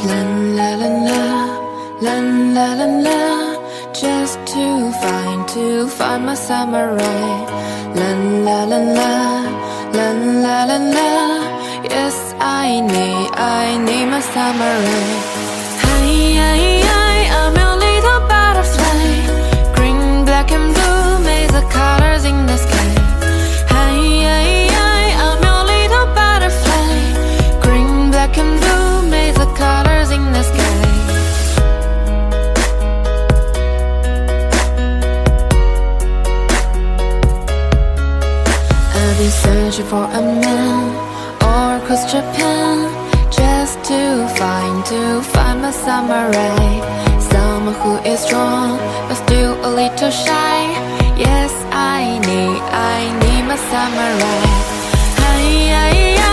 La la la la, la la la la. Just to find my samurai. La la la la, la la la la. Yes, I need my samurai. Hi, hi, hi, I'm your little butterfly. Green, black and blue, make the colors in the sky. Hi, hi, hi, I'm your little butterfly. Green, black and blue, make the colors in the sky. I've been searching for a man all across Japan, just to find my samurai. Someone who is strong but still a little shy. Yes, I need my samurai. Hi, hi, hi.